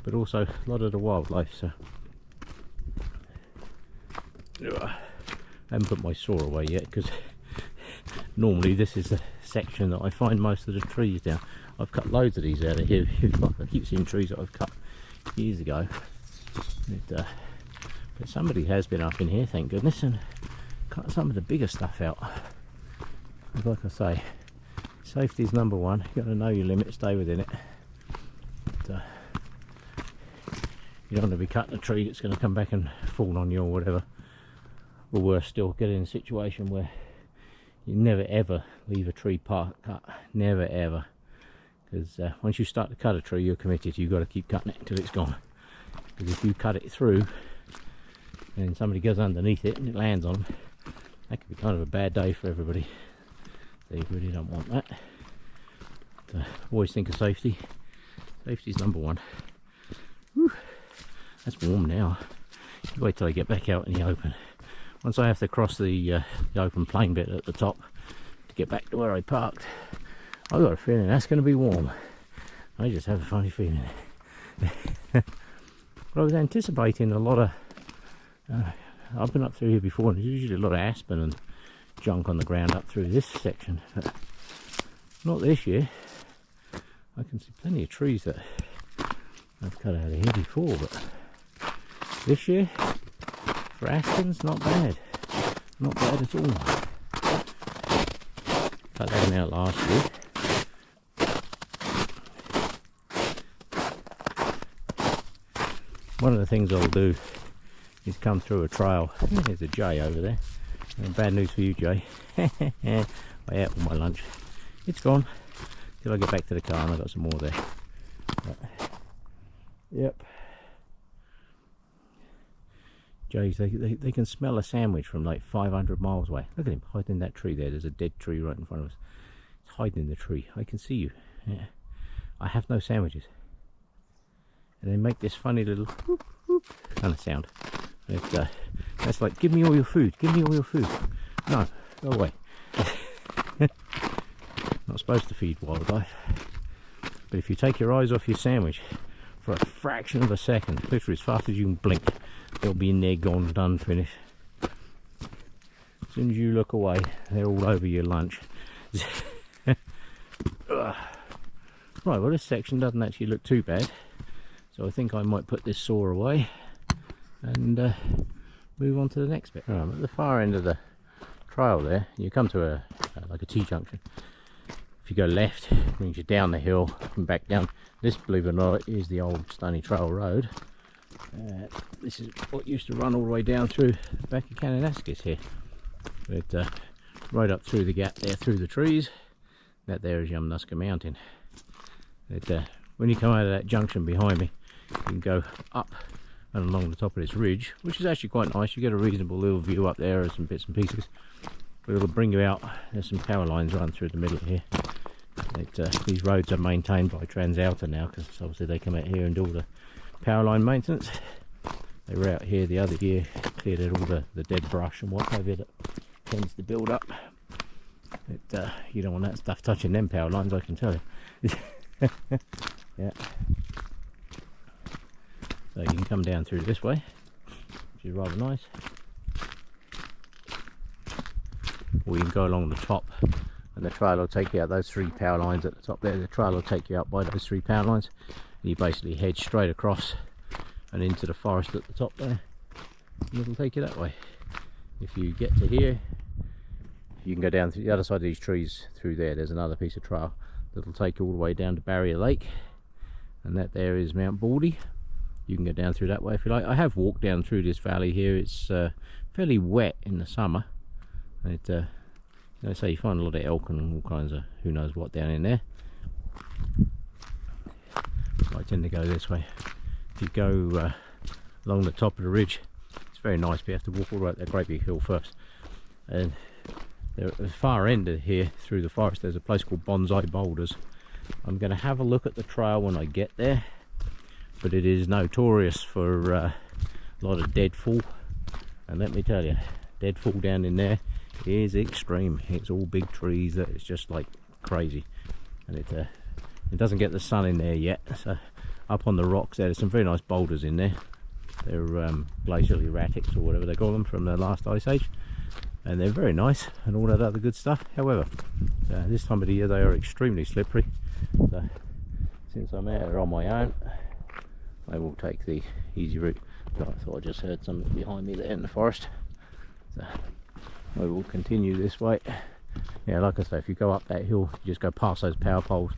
but also a lot of the wildlife. So I haven't put my saw away yet, because normally this is the section that I find most of the trees down. I've cut loads of these out of here. I keep seeing trees that I've cut years ago. But somebody has been up in here, thank goodness, and cut some of the bigger stuff out. Like I say, safety is number one. You've got to know your limit, stay within it. But, you don't want to be cutting a tree that's going to come back and fall on you or whatever. Or worse still, get in a situation where you never ever leave a tree part cut. Never ever. Because once you start to cut a tree, you're committed. You've got to keep cutting it until it's gone. Because if you cut it through and somebody goes underneath it and it lands on them, that could be kind of a bad day for everybody. So you really don't want that. But, always think of safety. Safety's number one. Whew. That's warm now. You wait till I get back out in the open. Once I have to cross the open plain bit at the top to get back to where I parked, I've got a feeling that's going to be warm. I just have a funny feeling. But I was anticipating a lot of... I've been up through here before, and there's usually a lot of aspen and junk on the ground up through this section. But not this year. I can see plenty of trees that I've cut out of here before, but this year, for aspens, not bad. Not bad at all. Cut that one out last year. One of the things I'll do is come through a trail. There's a jay over there. Bad news for you, Jay. I ate all my lunch. It's gone. Till I get back to the car, and I've got some more there. But, yep. Jays, they can smell a sandwich from like 500 miles away. Look at him hiding in that tree there. There's a dead tree right in front of us. He's hiding in the tree. I can see you. Yeah. I have no sandwiches. And they make this funny little whoop, whoop kind of sound. That's like, give me all your food, give me all your food. No, go away. Not supposed to feed wildlife. But if you take your eyes off your sandwich for a fraction of a second, literally as fast as you can blink, they'll be in there, gone, done, finished. As soon as you look away, they're all over your lunch. Right, well, this section doesn't actually look too bad. So I think I might put this saw away and move on to the next bit. Right, at the far end of the trail there, you come to like a T-junction. If you go left, it brings you down the hill and back down. This, believe it or not, is the old Stony Trail Road. This is what used to run all the way down through the back of Yamanaska here. But right up through the gap there, through the trees, that there is Yamanaska Mountain. But, when you come out of that junction behind me, you can go up and along the top of this ridge, which is actually quite nice. You get a reasonable little view up there of some bits and pieces. But it'll bring you out. There's some power lines run through the middle here. These roads are maintained by TransAlta now, because obviously they come out here and do all the power line maintenance. They were out here the other year, cleared out all the dead brush and what have you that tends to build up. But, you don't want that stuff touching them power lines, I can tell you. Yeah. So you can come down through this way, which is rather nice. Or you can go along the top, and the trail will take you out those 3 power lines at the top there. The trail will take you out by those 3 power lines. And you basically head straight across and into the forest at the top there. And it'll take you that way. If you get to here, you can go down to the other side of these trees through there. There's another piece of trail that'll take you all the way down to Barrier Lake. And that there is Mount Baldy. You can go down through that way if you like. I have walked down through this valley here. It's fairly wet in the summer. And I say you find a lot of elk and all kinds of who knows what down in there. I tend to go this way. If you go along the top of the ridge, it's very nice, but you have to walk all the way up that great big hill first. And there, at the far end of here, through the forest, there's a place called Bonsai Boulders. I'm going to have a look at the trail when I get there, but it is notorious for a lot of deadfall, and let me tell you, deadfall down in there is extreme. It's all big trees that it's just like crazy, and it doesn't get the sun in there yet. So up on the rocks there's some very nice boulders in there. They're glacial erratics or whatever they call them from the last ice age, and they're very nice and all that other good stuff. However, this time of the year they are extremely slippery, so since I'm out here on my own, I will take the easy route. But I thought I just heard something behind me there in the forest, so I will continue this way. Yeah, like I say, if you go up that hill, you just go past those power poles,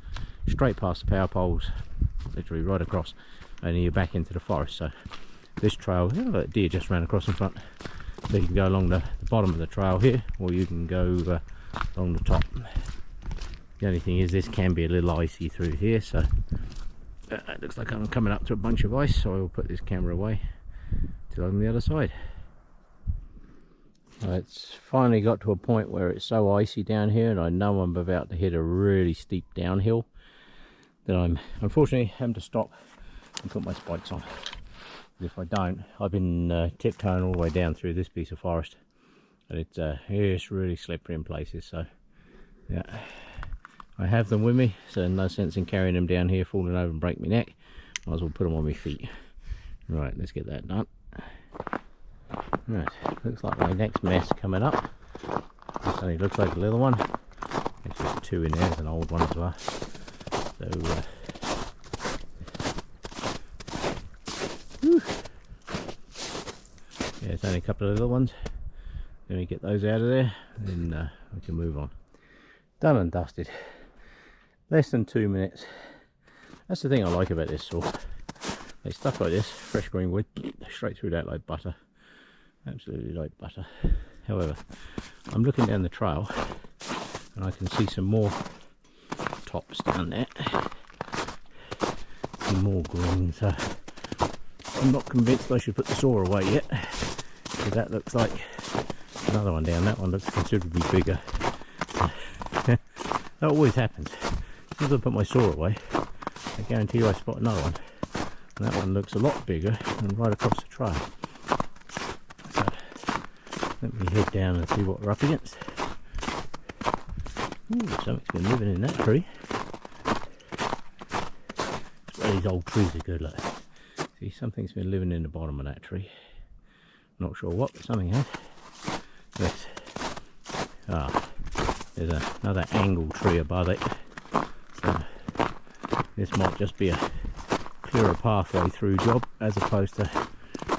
straight past the power poles, literally right across, and then you're back into the forest. So this trail, you know, that deer just ran across in front, so you can go along the bottom of the trail here, or you can go along the top. The only thing is, this can be a little icy through here, so it looks like I'm coming up to a bunch of ice, so I will put this camera away till I'm on the other side. It's finally got to a point where it's so icy down here, and I know I'm about to hit a really steep downhill, that I'm unfortunately having to stop and put my spikes on. If I don't, I've been tiptoeing all the way down through this piece of forest, and it's really slippery in places. So yeah, I have them with me, so no sense in carrying them down here, falling over and break my neck. Might as well put them on my feet. Right, let's get that done. Right, looks like my next mess coming up. This only looks like a little one. There's just two in there, there's an old one as well. So yeah, it's only a couple of little ones. Let me get those out of there, then we can move on. Done and dusted. Less than 2 minutes. That's the thing I like about this saw. It's stuff like this, fresh green wood, straight through that like butter. Absolutely like butter. However, I'm looking down the trail and I can see some more tops down there. Some more green, so I'm not convinced I should put the saw away yet, because that looks like another one down. That one looks considerably bigger. That always happens. As soon as I put my saw away, I guarantee you I spot another one. And that one looks a lot bigger and right across the trail. So let me head down and see what we're up against. Ooh, something's been living in that tree. That's where these old trees are good, look. See, something's been living in the bottom of that tree. Not sure what, but something has. There's another angle tree above it. So this might just be a clearer pathway through job, as opposed to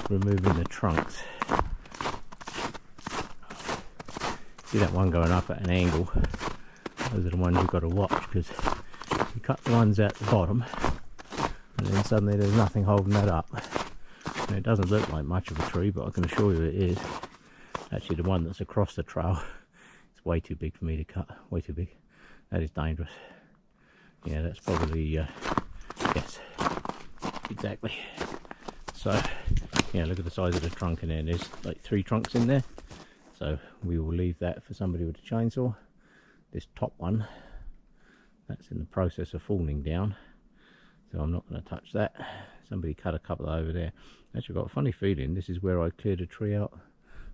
removing the trunks. See that one going up at an angle? Those are the ones you've got to watch, because you cut the ones at the bottom and then suddenly there's nothing holding that up. And it doesn't look like much of a tree, but I can assure you it is. Actually, the one that's across the trail, it's way too big for me to cut. Way too big. That is dangerous. Yeah, that's probably yes, exactly. So yeah, look at the size of the trunk in there. There's like 3 trunks in there, so we will leave that for somebody with a chainsaw. This top one, that's in the process of falling down, so I'm not going to touch that. Somebody cut a couple over there. Actually, I've got a funny feeling this is where I cleared a tree out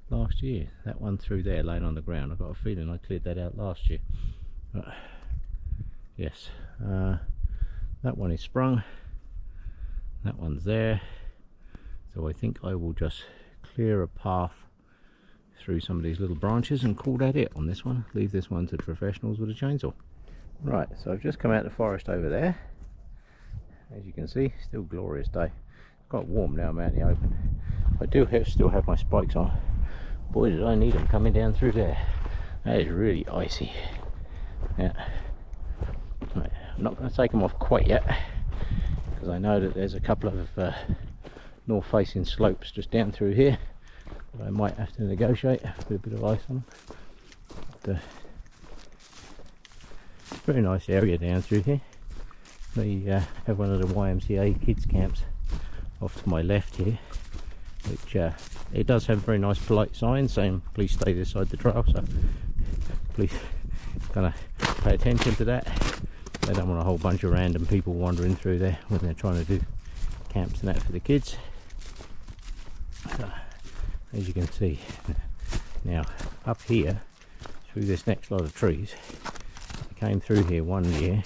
last year. That one through there laying on the ground, I've got a feeling I cleared that out last year. But yes, that one is sprung, that one's there, so I think I will just clear a path through some of these little branches and call that it on this one. Leave this one to professionals with a chainsaw. Right, so I've just come out of the forest over there. As you can see, still glorious day. It's quite warm now. I'm out in the open. I do still have my spikes on. Boy, did I need them coming down through there. That is really icy. Yeah. Right, I'm not going to take them off quite yet, because I know that there's a couple of north facing slopes just down through here that I might have to negotiate with a bit of ice on them. But, very nice area down through here. They have one of the YMCA kids camps off to my left here, which it does have very nice polite signs saying please stay this side the trail, so please kind of pay attention to that. They don't want a whole bunch of random people wandering through there when they're trying to do camps and that for the kids. So, as you can see, now up here through this next lot of trees, I came through here one year,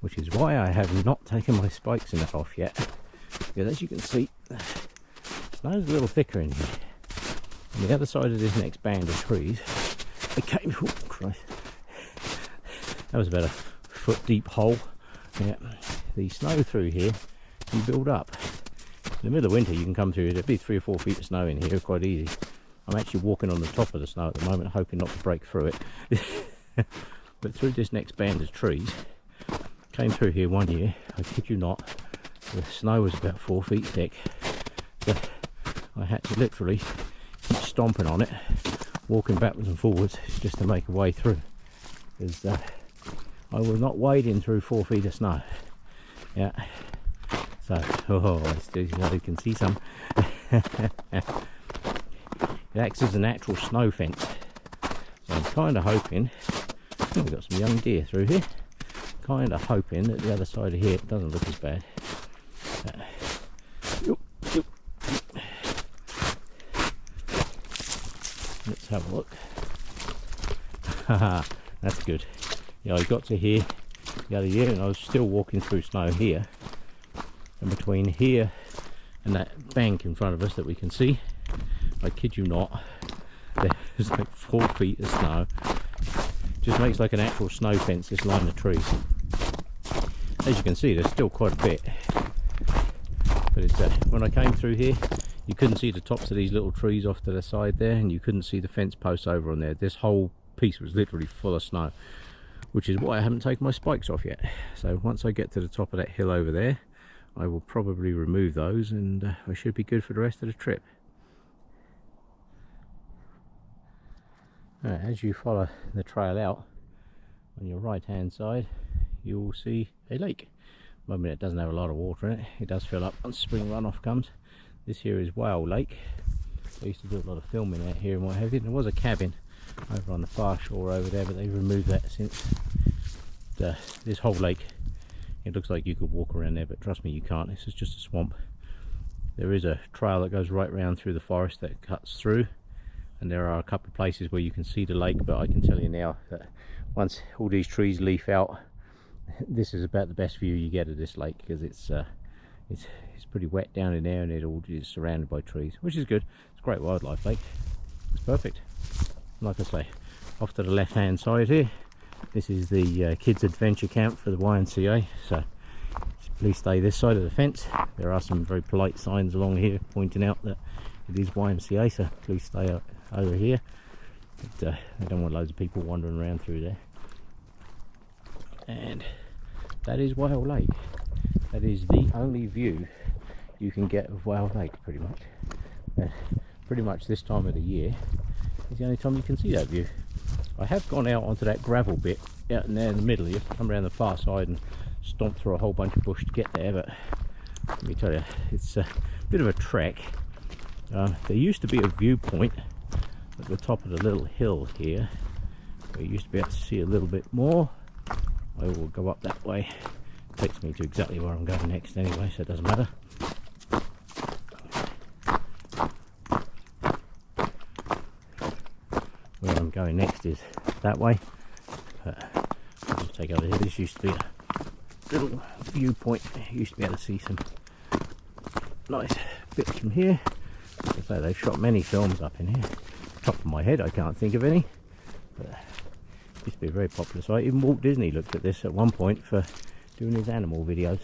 which is why I have not taken my spikes in it off yet, because as you can see, snow's a little thicker in here. On the other side of this next band of trees, I came, oh Christ, that was about a foot deep hole. Yeah, the snow through here can build up. In the middle of winter you can come through, there'll be 3 or 4 feet of snow in here, quite easy. I'm actually walking on the top of the snow at the moment, hoping not to break through it. But through this next band of trees, came through here one year, I kid you not, the snow was about 4 feet thick. So I had to literally keep stomping on it, walking backwards and forwards just to make a way through. Because I was not wading through 4 feet of snow. Yeah. So, you can see some. It acts as a natural snow fence. So I'm kind of hoping, oh, we've got some young deer through here. Kind of hoping that the other side of here it doesn't look as bad. Let's have a look. Haha, that's good. Yeah, I got to here the other year and I was still walking through snow here. And between here and that bank in front of us that we can see, I kid you not, there's like 4 feet of snow. Just makes like an actual snow fence, this line of trees. As you can see, there's still quite a bit. But it's when I came through here, you couldn't see the tops of these little trees off to the side there, and you couldn't see the fence posts over on there. This whole piece was literally full of snow, which is why I haven't taken my spikes off yet. So once I get to the top of that hill over there, I will probably remove those, and I should be good for the rest of the trip. As you follow the trail out, on your right hand side you will see a lake. At the moment it doesn't have a lot of water in it. It does fill up once spring runoff comes. This here is Whale Lake. I used to do a lot of filming out here and what have you. There was a cabin over on the far shore over there, but they removed that since. This whole lake, it looks like you could walk around there, but trust me, you can't. This is just a swamp. There is a trail that goes right round through the forest that cuts through, and there are a couple of places where you can see the lake, but I can tell you now that once all these trees leaf out, this is about the best view you get of this lake, because it's pretty wet down in there and it all is surrounded by trees, which is good. It's a great wildlife lake. It's perfect. Like I say, off to the left hand side here, this is the kids adventure camp for the YMCA, so please stay this side of the fence. There are some very polite signs along here pointing out that it is YMCA, so please stay over here. But, I don't want loads of people wandering around through there. And that is Whale Lake. That is the only view you can get of Whale Lake, pretty much. Pretty much this time of the year is the only time you can see that view. I have gone out onto that gravel bit out in there in the middle. You have to come around the far side and stomp through a whole bunch of bush to get there, but let me tell you, it's a bit of a trek. There used to be a viewpoint at the top of the little hill here where you used to be able to see a little bit more. I will go up that way. It takes me to exactly where I'm going next anyway, so it doesn't matter. Where I'm going next is that way. I'll just take over here. This used to be a little viewpoint. You used to be able to see some nice bits from here. As I say, they've shot many films up in here. Top of my head, I can't think of any. But it used to be a very popular site. Even Walt Disney looked at this at one point for doing his animal videos.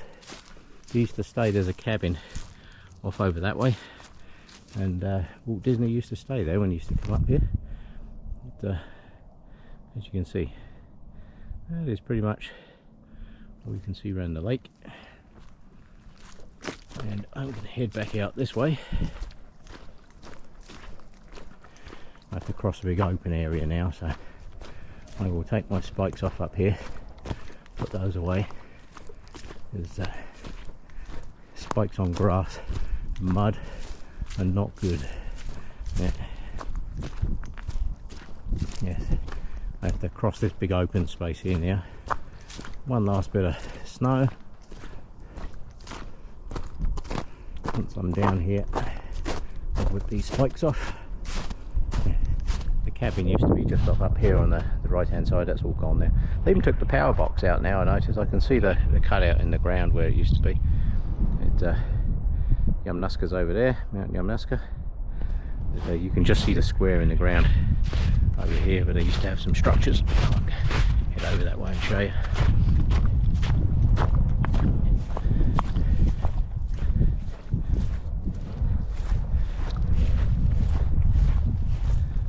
He used to stay, there's a cabin off over that way, and Walt Disney used to stay there when he used to come up here. But, as you can see, that is pretty much what we can see around the lake. And I'm going to head back out this way. I have to cross a big open area now, so I will take my spikes off up here, put those away. There's spikes on grass, mud, and not good. Yeah. Yes, I have to cross this big open space here now. one last bit of snow. Once I'm down here, I'll whip these spikes off. The cabin used to be just up here on the right hand side. That's all gone there. They even took the power box out now. I notice I can see the cutout in the ground where it used to be. Yamanaska's over there, Mount Yamanaska. You can just see the square in the ground over here, but they used to have some structures. I'll head over that way and show you.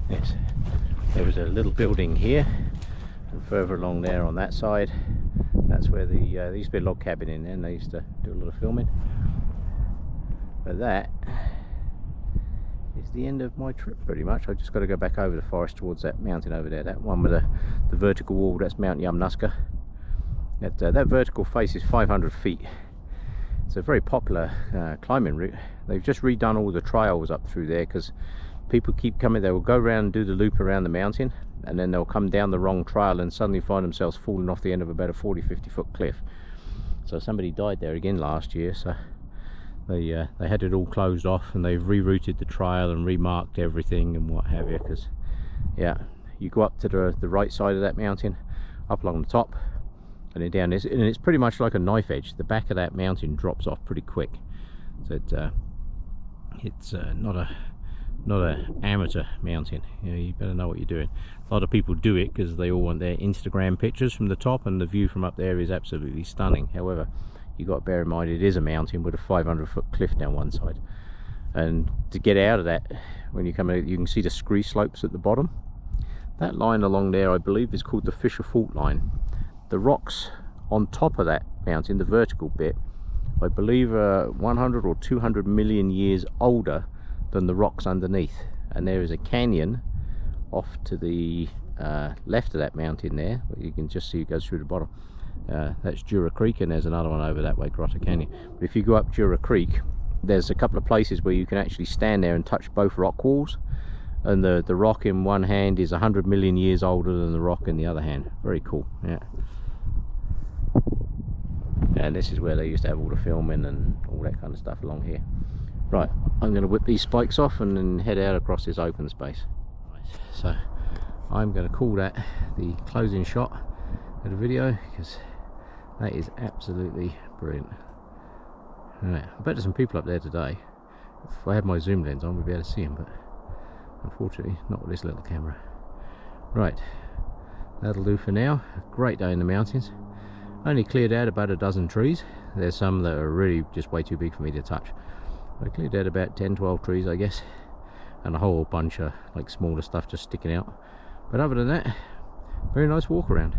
Yes, there was a little building here, and further along there on that side, that's where there used to be a log cabin in there, and they used to do a lot of filming. But that is the end of my trip pretty much. I've just got to go back over the forest towards that mountain over there, that one with the vertical wall. That's Mount Yamanaska. That vertical face is 500 feet. It's a very popular climbing route. They've just redone all the trails up through there because people keep coming. They will go around and do the loop around the mountain, and then they'll come down the wrong trail and suddenly find themselves falling off the end of about a 40-50 foot cliff. So somebody died there again last year, so they had it all closed off, and they've rerouted the trail and remarked everything and what have you. Because yeah, you go up to the right side of that mountain, up along the top, and then down this, and it's pretty much like a knife edge. The back of that mountain drops off pretty quick, so it's not a amateur mountain. You know, you better know what you're doing. A lot of people do it because they all want their Instagram pictures from the top, and the view from up there is absolutely stunning. However, you got to bear in mind it is a mountain with a 500 foot cliff down one side, and to get out of that, when you come out, you can see the scree slopes at the bottom. That line along there, I believe, is called the Fisher Fault line. The rocks on top of that mountain, the vertical bit, I believe are 100 or 200 million years older than the rocks underneath, and there is a canyon off to the left of that mountain there. You can just see it goes through the bottom. That's Jura Creek, and there's another one over that way, Grotto Canyon. But if you go up Jura Creek, there's a couple of places where you can actually stand there and touch both rock walls, and the rock in one hand is 100 million years older than the rock in the other hand. Very cool. Yeah. And this is where they used to have all the filming and all that kind of stuff along here. Right, I'm going to whip these spikes off and then head out across this open space. So I'm going to call that the closing shot of the video, because that is absolutely brilliant. Alright, I bet there's some people up there today. If I had my zoom lens on, we'd be able to see them, but unfortunately not with this little camera. Right, that'll do for now. A great day in the mountains. Only cleared out about a dozen trees. There's some that are really just way too big for me to touch. I cleared out about 10-12 trees, I guess, and a whole bunch of like smaller stuff just sticking out. But other than that, very nice walk around.